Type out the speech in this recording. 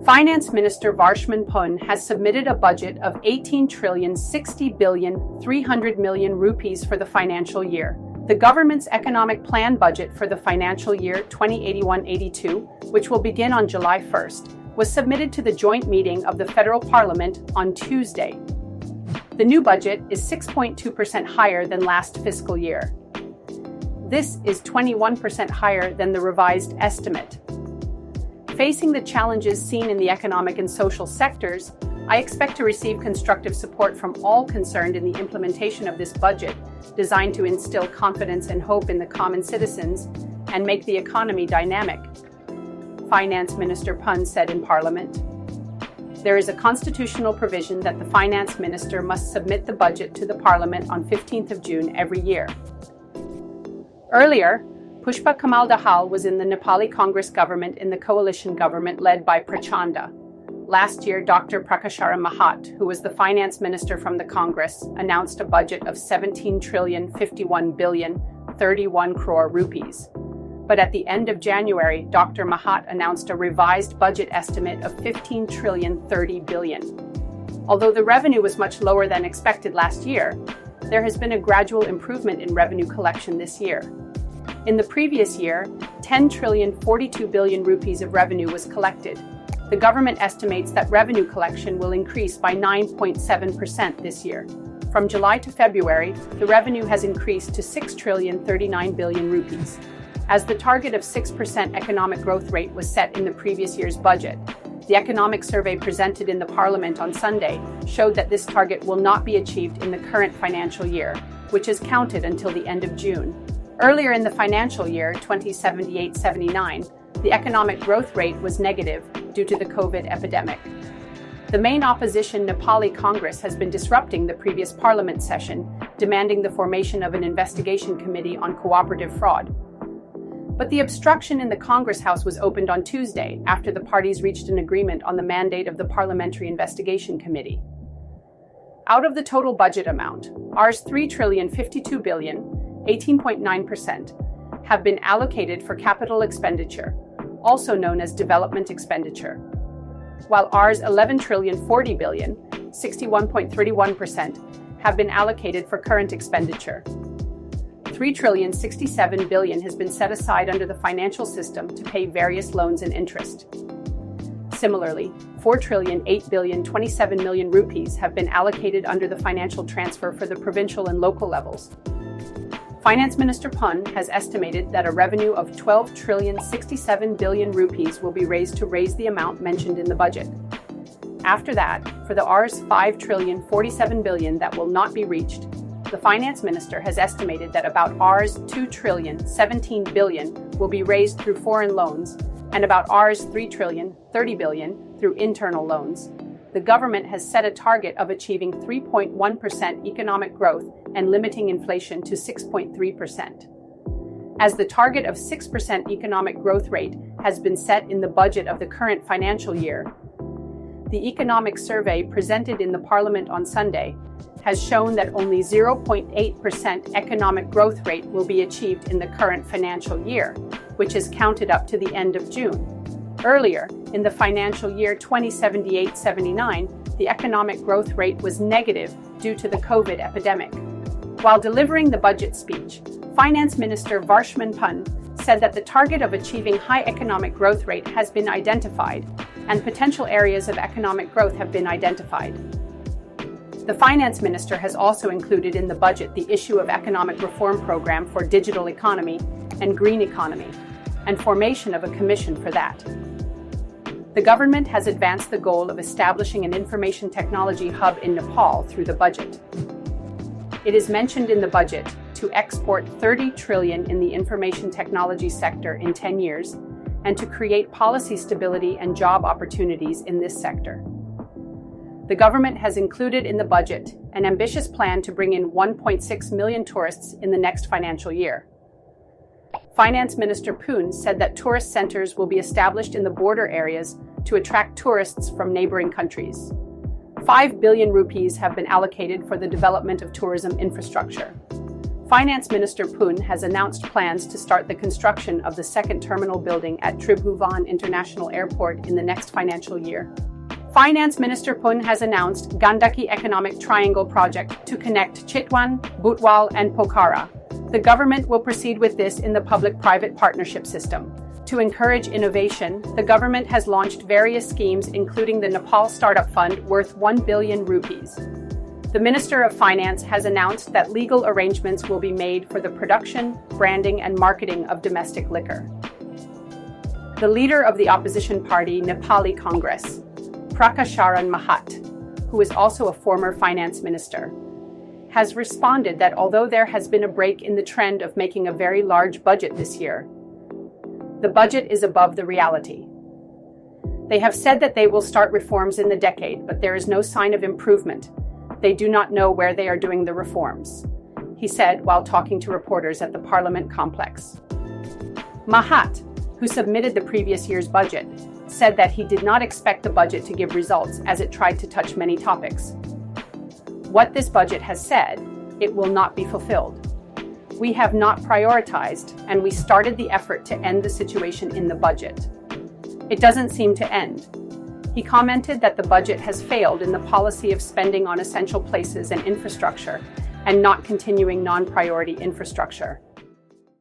Finance Minister Varshman Pun has submitted a budget of 18,60,300,000,000 rupees for the financial year. The government's economic plan budget for the financial year 2081-82, which will begin on July 1st, was submitted to the joint meeting of the Federal Parliament on Tuesday. The new budget is 6.2% higher than last fiscal year. This is 21% higher than the revised estimate. Facing the challenges seen in the economic and social sectors, I expect to receive constructive support from all concerned in the implementation of this budget, designed to instill confidence and hope in the common citizens and make the economy dynamic, Finance Minister Pun said in Parliament. There is a constitutional provision that the Finance Minister must submit the budget to the Parliament on 15th of June every year. Earlier, Pushpa Kamal Dahal was in the Nepali Congress government in the coalition government led by Prachanda. Last year, Dr. Prakashara Mahat, who was the finance minister from the Congress, announced a budget of 17,51,031 crore rupees. But at the end of January, Dr. Mahat announced a revised budget estimate of 15,030,000,000,000. Although the revenue was much lower than expected last year, there has been a gradual improvement in revenue collection this year. In the previous year, 10,042,000,000,000 rupees of revenue was collected. The government estimates that revenue collection will increase by 9.7% this year. From July to February, the revenue has increased to 6,039,000,000,000 rupees. As the target of 6% economic growth rate was set in the previous year's budget, the economic survey presented in the Parliament on Sunday showed that this target will not be achieved in the current financial year, which is counted until the end of June. Earlier in the financial year 2078-79, the economic growth rate was negative due to the COVID epidemic. The main opposition Nepali Congress has been disrupting the previous parliament session, demanding the formation of an investigation committee on cooperative fraud. But the obstruction in the Congress House was opened on Tuesday after the parties reached an agreement on the mandate of the Parliamentary Investigation Committee. Out of the total budget amount, Rs 3,052,000,000,000, 18.9%, have been allocated for capital expenditure, also known as development expenditure, while Rs 11,040,000,000,000, 61.31%, have been allocated for current expenditure. 3,067,000,000,000 has been set aside under the financial system to pay various loans and interest. Similarly, 4,008,027,000,000 rupees have been allocated under the financial transfer for the provincial and local levels. Finance Minister Pun has estimated that a revenue of 12,067,000,000,000 rupees will be raised to raise the amount mentioned in the budget. After that, for the Rs 5,047,000,000,000 that will not be reached, the Finance Minister has estimated that about Rs 2,017,000,000,000 will be raised through foreign loans and about Rs 3,030,000,000,000 through internal loans. The government has set a target of achieving 3.1% economic growth and limiting inflation to 6.3%. As the target of 6% economic growth rate has been set in the budget of the current financial year, the economic survey presented in the Parliament on Sunday has shown that only 0.8% economic growth rate will be achieved in the current financial year, which is counted up to the end of June. Earlier, in the financial year 2078-79, the economic growth rate was negative due to the COVID epidemic. While delivering the budget speech, Finance Minister Varshman Pun said that the target of achieving high economic growth rate has been identified, and potential areas of economic growth have been identified. The Finance Minister has also included in the budget the issue of economic reform program for digital economy and green economy, and formation of a commission for that. The government has advanced the goal of establishing an information technology hub in Nepal through the budget. It is mentioned in the budget to export 30 trillion in the information technology sector in 10 years and to create policy stability and job opportunities in this sector. The government has included in the budget an ambitious plan to bring in 1.6 million tourists in the next financial year. Finance Minister Pun said that tourist centers will be established in the border areas to attract tourists from neighboring countries. 5 billion rupees have been allocated for the development of tourism infrastructure. Finance Minister Pun has announced plans to start the construction of the second terminal building at Tribhuvan International Airport in the next financial year. Finance Minister Pun has announced Gandaki Economic Triangle project to connect Chitwan, Butwal, and Pokhara. The government will proceed with this in the public-private partnership system. To encourage innovation, the government has launched various schemes including the Nepal Startup Fund worth 1 billion rupees. The Minister of Finance has announced that legal arrangements will be made for the production, branding, and marketing of domestic liquor. The leader of the opposition party Nepali Congress, Prakasharan Mahat, who is also a former finance minister, has responded that although there has been a break in the trend of making a very large budget this year, the budget is above the reality. They have said that they will start reforms in the decade, but there is no sign of improvement. They do not know where they are doing the reforms, he said while talking to reporters at the Parliament complex. Mahat, who submitted the previous year's budget, said that he did not expect the budget to give results as it tried to touch many topics. What this budget has said, it will not be fulfilled. We have not prioritized, and we started the effort to end the situation in the budget. It doesn't seem to end. He commented that the budget has failed in the policy of spending on essential places and infrastructure and not continuing non-priority infrastructure.